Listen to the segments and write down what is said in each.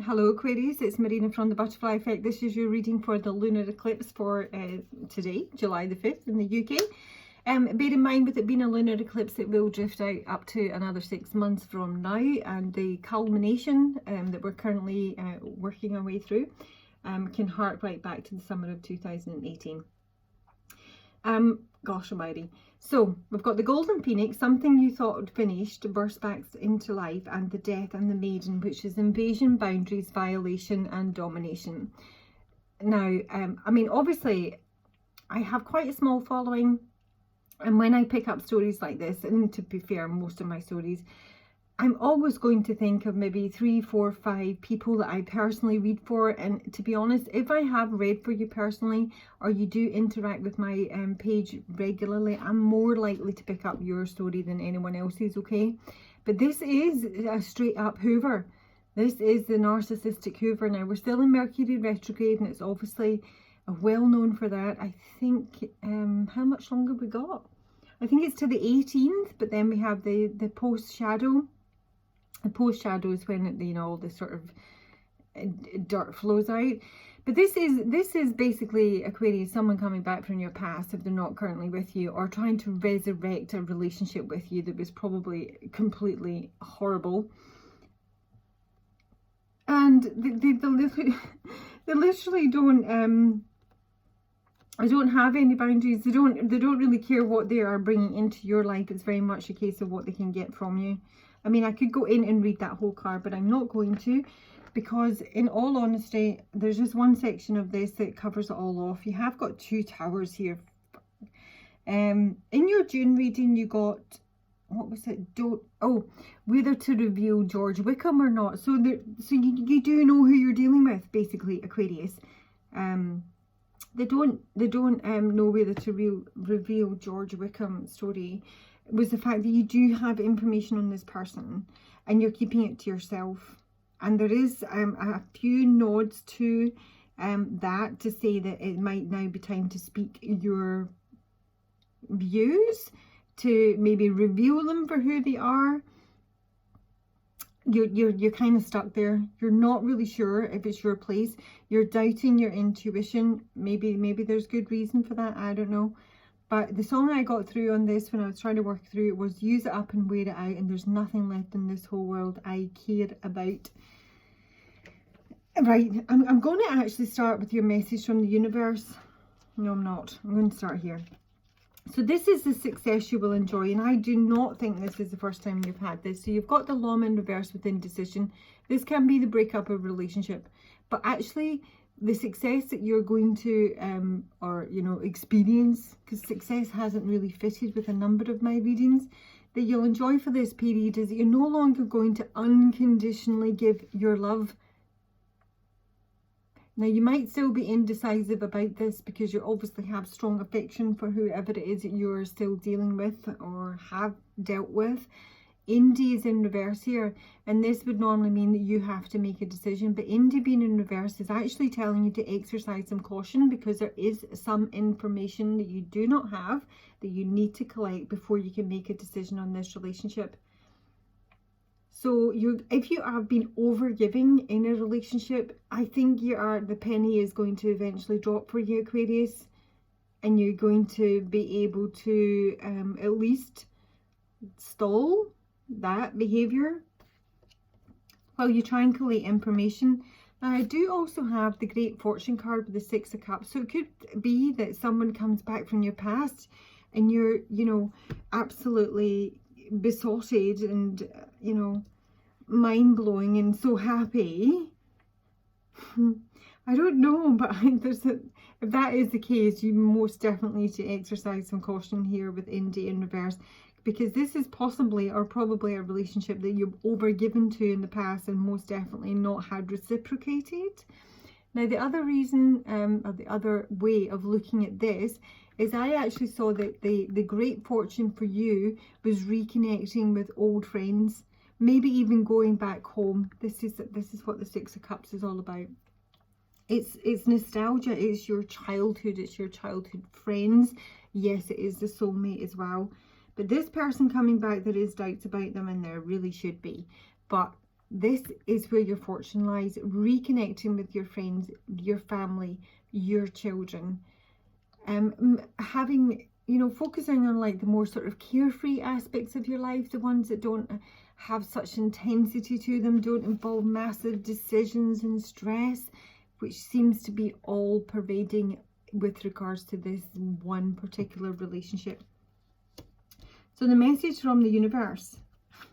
Hello Aquarius, it's Marina from the Butterfly Effect. This is your reading for the lunar eclipse for today, July the 5th in the UK. Bear in mind, with it being a lunar eclipse, it will drift out up to another 6 months from now, and the culmination that we're currently working our way through can hark right back to the summer of 2018. Gosh almighty. So we've got the golden phoenix, something you thought finished, burst back into life, and the death and the maiden, which is invasion, boundaries, violation and domination. Now, I mean, obviously I have quite a small following, and when I pick up stories like this, and to be fair, most of my stories, I'm always going to think of maybe 3, 4, 5 people that I personally read for. And to be honest, if I have read for you personally, or you do interact with my page regularly, I'm more likely to pick up your story than anyone else's, okay? But this is a straight up Hoover. This is the narcissistic Hoover. Now, we're still in Mercury retrograde, and it's obviously well known for that. I think, how much longer we got? I think it's to the 18th, but then we have the post-shadow. The post-shadow is when, you know, all this sort of dirt flows out. But this is basically, Aquarius, someone coming back from your past if they're not currently with you, or trying to resurrect a relationship with you that was probably completely horrible. And they literally don't have any boundaries. They don't really care what they are bringing into your life. It's very much a case of what they can get from you. I mean, I could go in and read that whole card, but I'm not going to, because in all honesty, there's just one section of this that covers it all off. You have got 2 towers here. In your June reading, you got, what was it? Whether to reveal George Wickham or not. So you do know who you're dealing with, basically, Aquarius. They don't know whether to reveal George Wickham's story. Was the fact that you do have information on this person and you're keeping it to yourself. And there is a few nods to that, to say that it might now be time to speak your views, to maybe reveal them for who they are. You're kind of stuck there. You're not really sure if it's your place. You're doubting your intuition. Maybe there's good reason for that. I don't know. But the song I got through on this when I was trying to work through it was use it up and wear it out, and there's nothing left in this whole world I care about. Right, I'm going to actually start with your message from the universe. No, I'm not. I'm going to start here. So this is the success you will enjoy, and I do not think this is the first time you've had this. So you've got the Lama in reverse with indecision. This can be the breakup of a relationship, but actually the success that you're going to experience, because success hasn't really fitted with a number of my readings, that you'll enjoy for this period is that you're no longer going to unconditionally give your love. Now, you might still be indecisive about this because you obviously have strong affection for whoever it is that you're still dealing with or have dealt with. Indy is in reverse here, and this would normally mean that you have to make a decision, but Indy being in reverse is actually telling you to exercise some caution, because there is some information that you do not have that you need to collect before you can make a decision on this relationship. So if you have been overgiving in a relationship, I think the penny is going to eventually drop for you, Aquarius, and you're going to be able to at least stall that behavior while you try and collate information. Now, I do also have the Great Fortune card with the 6 of Cups, so it could be that someone comes back from your past and you're, absolutely besotted and, mind-blowing and so happy. I don't know, but if that is the case, you most definitely need to exercise some caution here with Indy in reverse, because this is possibly or probably a relationship that you've overgiven to in the past and most definitely not had reciprocated. Now, the other reason, or the other way of looking at this, is I actually saw that the Great Fortune for you was reconnecting with old friends, maybe even going back home. This is what the 6 of Cups is all about. It's nostalgia, it's your childhood, it's your childhood friends. Yes, it is the soulmate as well. But this person coming back, there is doubts about them, and there really should be. But This is where your fortune lies. Reconnecting with your friends, your family, your children. Having, you know, focusing on like the more sort of carefree aspects of your life, the ones that don't have such intensity to them, don't involve massive decisions and stress, which seems to be all pervading with regards to this one particular relationship. So the message from the universe,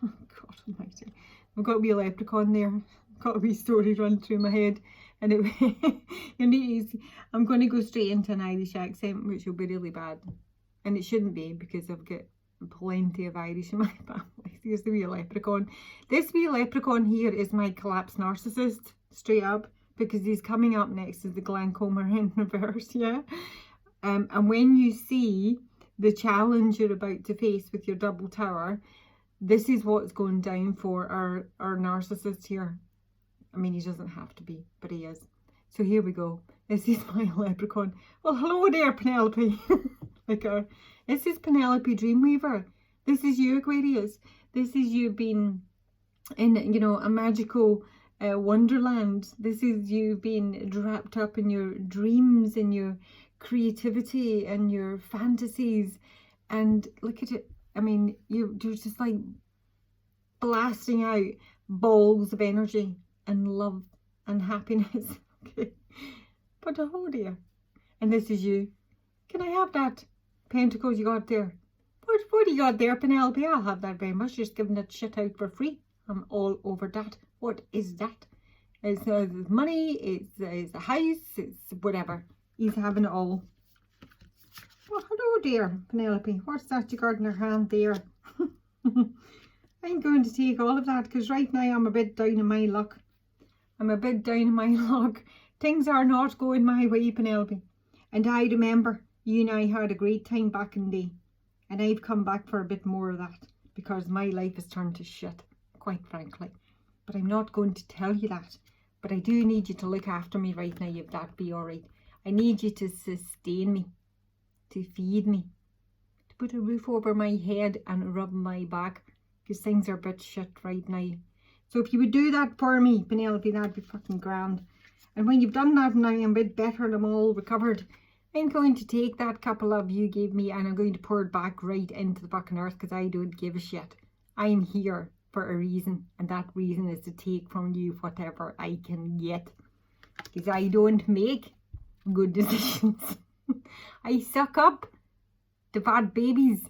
oh God almighty, I've got a wee leprechaun there, I've got a wee story run through my head, and I'm going to go straight into an Irish accent, which will be really bad, and it shouldn't be because I've got plenty of Irish in my family. Here's the wee leprechaun. This wee leprechaun here is my collapsed narcissist, straight up, because he's coming up next to the glaucoma in reverse, yeah? And when you see the challenge you're about to face with your double tower, this is what's going down for our narcissist here. I mean, he doesn't have to be, but he is. So here we go. This is my leprechaun. Well, hello there, Penelope. This is Penelope Dreamweaver. This is you, Aquarius. This is you being in, you know, a magical wonderland. This is you being wrapped up in your dreams and your creativity and your fantasies. And look at it. I mean, you're just like blasting out balls of energy and love and happiness. Okay. But oh dear. And this is you. Can I have that pentacles you got there? What do you got there, Penelope? I'll have that very much. Just giving that shit out for free. I'm all over that. What is that? It's money, it's a house, it's whatever. He's having it all. Well, hello dear, Penelope. What's that you got in your hand there? I'm going to take all of that because right now I'm a bit down in my luck. Things are not going my way, Penelope. And I remember you and I had a great time back in the day. And I've come back for a bit more of that because my life has turned to shit, quite frankly. But I'm not going to tell you that. But I do need you to look after me right now, if that be alright. I need you to sustain me, to feed me, to put a roof over my head and rub my back, because things are a bit shit right now. So if you would do that for me, Penelope, that'd be fucking grand. And when you've done that and I'm a bit better and I'm all recovered, I'm going to take that cup of love you gave me and I'm going to pour it back right into the fucking earth because I don't give a shit. I'm here for a reason, and that reason is to take from you whatever I can get. Because I don't make good decisions. I suck up the bad babies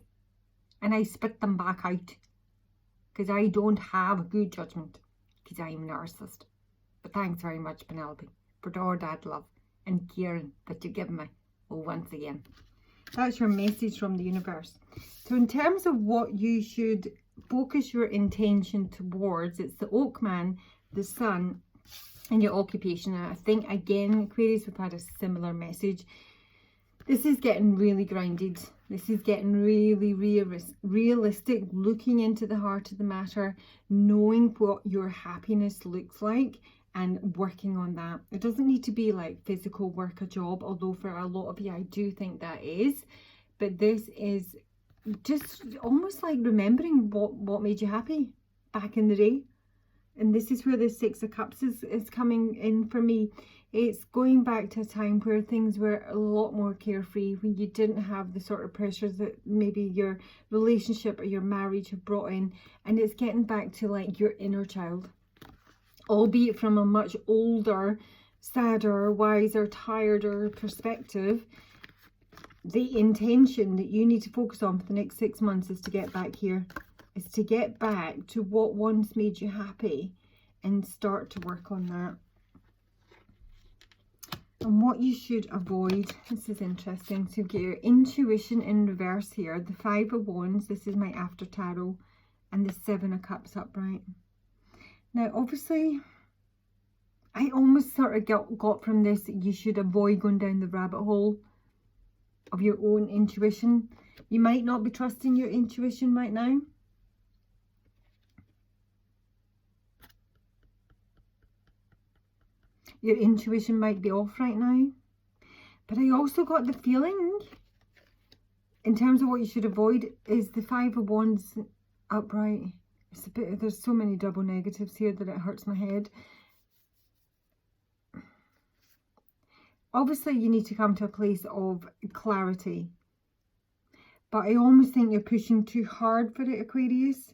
and I spit them back out. Because I don't have good judgment. Because I'm a narcissist. But thanks very much, Penelope, for all that love and caring that you give me. Oh, once again. That's your message from the universe. So in terms of what you should focus your intention towards, it's the Oakman, the Sun, and your occupation. And I think, again, Aquarius, we've had a similar message. This is getting really grounded. This is getting really realistic, looking into the heart of the matter, knowing what your happiness looks like and working on that. It doesn't need to be like physical work, a job, although for a lot of you, I do think that is. But this is just almost like remembering what made you happy back in the day. And this is where the Six of Cups is coming in for me. It's going back to a time where things were a lot more carefree, when you didn't have the sort of pressures that maybe your relationship or your marriage have brought in. And it's getting back to like your inner child, albeit from a much older, sadder, wiser, tireder perspective. The intention that you need to focus on for the next 6 months is to get back here. Is to get back to what once made you happy and start to work on that. And what you should avoid, this is interesting, so you get your intuition in reverse here, the Five of Wands, this is my after tarot, and the Seven of Cups upright. Now obviously, I almost sort of got from this that you should avoid going down the rabbit hole of your own intuition. You might not be trusting your intuition right now. Your intuition might be off right now. But I also got the feeling, in terms of what you should avoid, is the Five of Wands upright. It's a bit, there's so many double negatives here that it hurts my head. Obviously, you need to come to a place of clarity. But I almost think you're pushing too hard for it, Aquarius.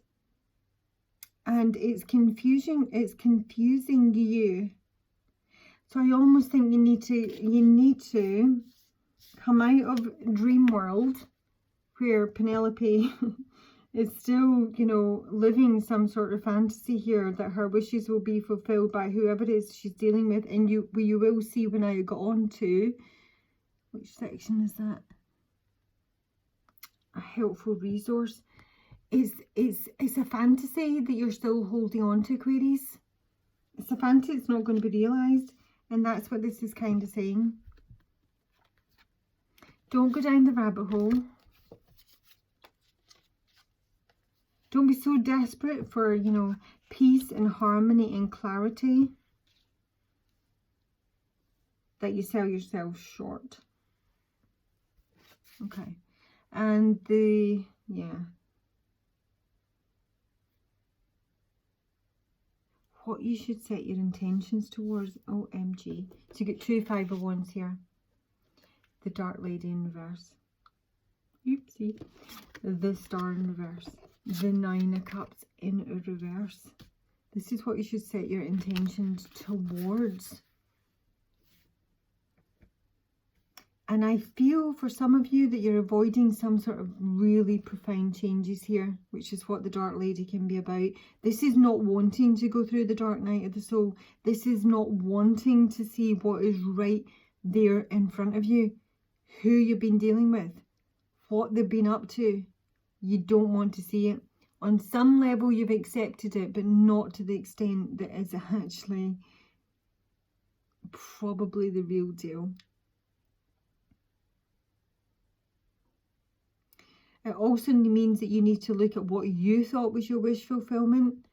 And it's confusing you. So I almost think you need to come out of dream world where Penelope is still, you know, living some sort of fantasy here that her wishes will be fulfilled by whoever it is she's dealing with. And you will see when I got on to, which section is that? A helpful resource. It's a fantasy that you're still holding on to, Aquarius. It's a fantasy, it's not going to be realised. And that's what this is kind of saying. Don't go down the rabbit hole. Don't be so desperate for, you know, peace and harmony and clarity that you sell yourself short. Okay. And what you should set your intentions towards. OMG. So you get 2 5 of Wands here. The Dark Lady in reverse. Oopsie. The Star in reverse. The 9 of Cups in reverse. This is what you should set your intentions towards. And I feel for some of you that you're avoiding some sort of really profound changes here, which is what the Dark Lady can be about. This is not wanting to go through the dark night of the soul. This is not wanting to see what is right there in front of you, who you've been dealing with, what they've been up to. You don't want to see it. On some level you've accepted it, but not to the extent that is actually probably the real deal. It also means that you need to look at what you thought was your wish fulfillment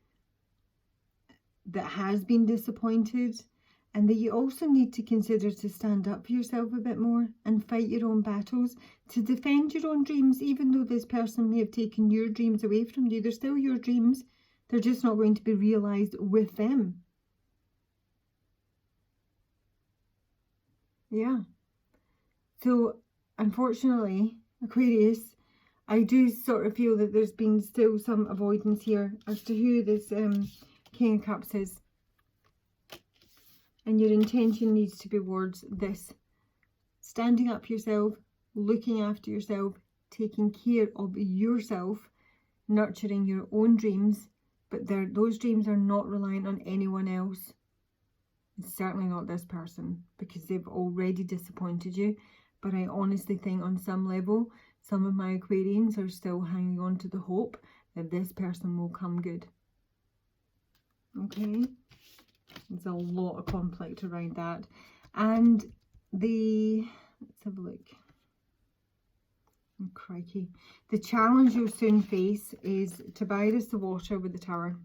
that has been disappointed, and that you also need to consider to stand up for yourself a bit more and fight your own battles, to defend your own dreams. Even though this person may have taken your dreams away from you, they're still your dreams. They're just not going to be realised with them. Yeah. So, unfortunately, Aquarius, I do sort of feel that there's been still some avoidance here as to who this King of Cups is. And your intention needs to be towards this. Standing up for yourself, looking after yourself, taking care of yourself, nurturing your own dreams. But those dreams are not reliant on anyone else. It's certainly not this person, because they've already disappointed you. But I honestly think on some level, some of my Aquarians are still hanging on to the hope that this person will come good. Okay? There's a lot of conflict around that. And let's have a look. Oh, crikey. The challenge you'll soon face is Tobias the Water with the Tower.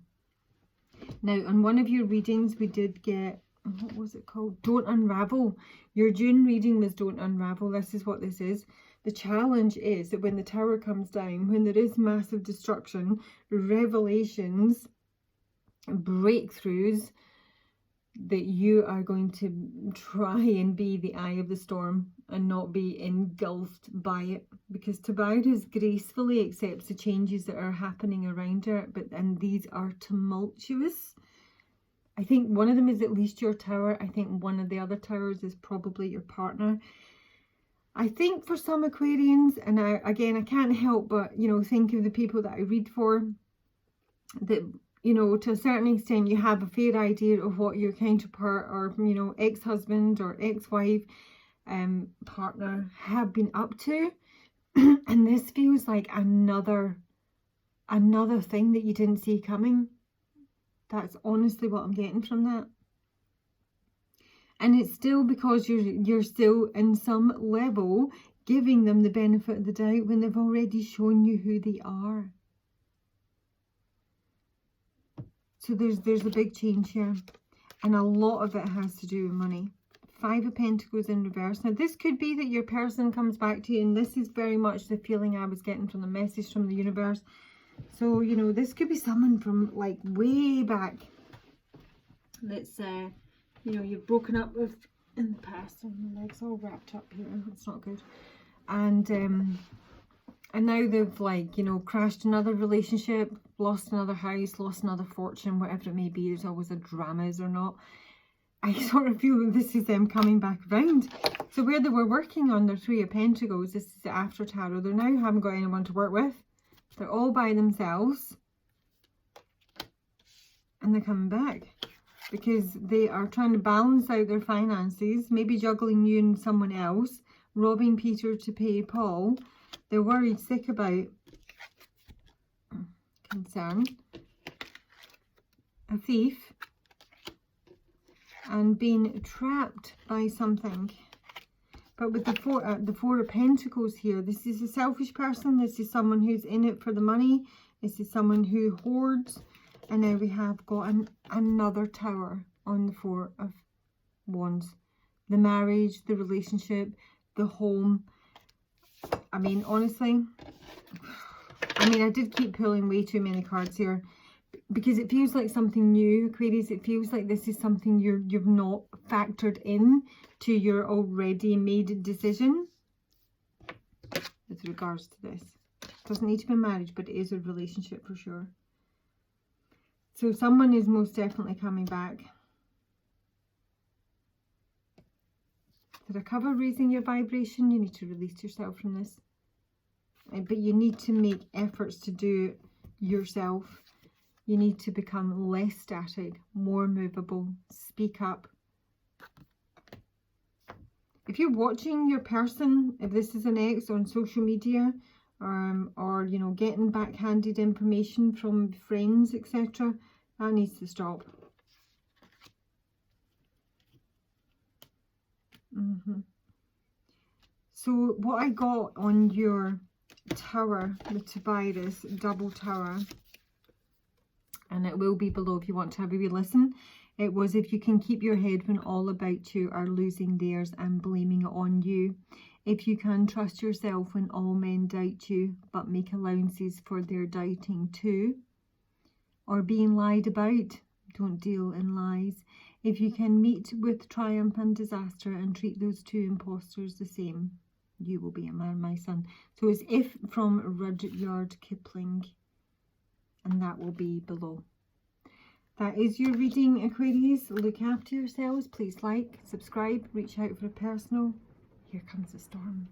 Now, on one of your readings, we did get, what was it called? Don't Unravel. Your June reading was Don't Unravel. This is what this is. The challenge is that when the Tower comes down, when there is massive destruction, revelations, breakthroughs, that you are going to try and be the eye of the storm and not be engulfed by it, because Tobias gracefully accepts the changes that are happening around her, and these are tumultuous. I think one of them is at least your tower. I think one of the other towers is probably your partner. I think for some Aquarians, and I can't help but, you know, think of the people that I read for, that, you know, to a certain extent you have a fair idea of what your counterpart or, you know, ex-husband or ex-wife partner have been up to. And this feels like another thing that you didn't see coming. That's honestly what I'm getting from that. And it's still because you're still in some level giving them the benefit of the doubt when they've already shown you who they are. So there's a big change here, and a lot of it has to do with money. 5 of Pentacles in reverse. Now this could be that your person comes back to you, and this is very much the feeling I was getting from the message from the universe, So, you know, this could be someone from like way back that's, you know, you've broken up with in the past, and my leg's all wrapped up here. It's not good. And now they've, like, you know, crashed another relationship, lost another house, lost another fortune, whatever it may be. There's always a drama, is there not? I sort of feel that this is them coming back around. So where they were working on their Three of Pentacles, this is the after tarot, they now haven't got anyone to work with. They're all by themselves. And they're coming back. Because they are trying to balance out their finances, maybe juggling you and someone else, robbing Peter to pay Paul. They're worried sick about concern, a thief, and being trapped by something. But with the Four of Pentacles here, this is a selfish person. This is someone who's in it for the money. This is someone who hoards. And now we have got another tower on the Four of Wands. The marriage, the relationship, the home. I mean, honestly, I did keep pulling way too many cards here because it feels like something new, Aquarius. It feels like this is something you've not factored in to your already made decision with regards to this. It doesn't need to be marriage, but it is a relationship for sure. So someone is most definitely coming back. Did I cover raising your vibration? You need to release yourself from this. But you need to make efforts to do it yourself. You need to become less static, more movable. Speak up. If you're watching your person, if this is an ex on social media, or you know, getting backhanded information from friends, etc., that needs to stop. So what I got on your tower, the Tobias double tower, and it will be below if you want to have a wee listen, it was, if you can keep your head when all about you are losing theirs and blaming it on you. If you can trust yourself when all men doubt you, but make allowances for their doubting too. Or being lied about, don't deal in lies. If you can meet with triumph and disaster and treat those two impostors the same, you will be a man, my son. So it's If from Rudyard Kipling, and that will be below. That is your reading, Aquarius. Look after yourselves. Please like, subscribe, reach out for a personal. Here comes the storm.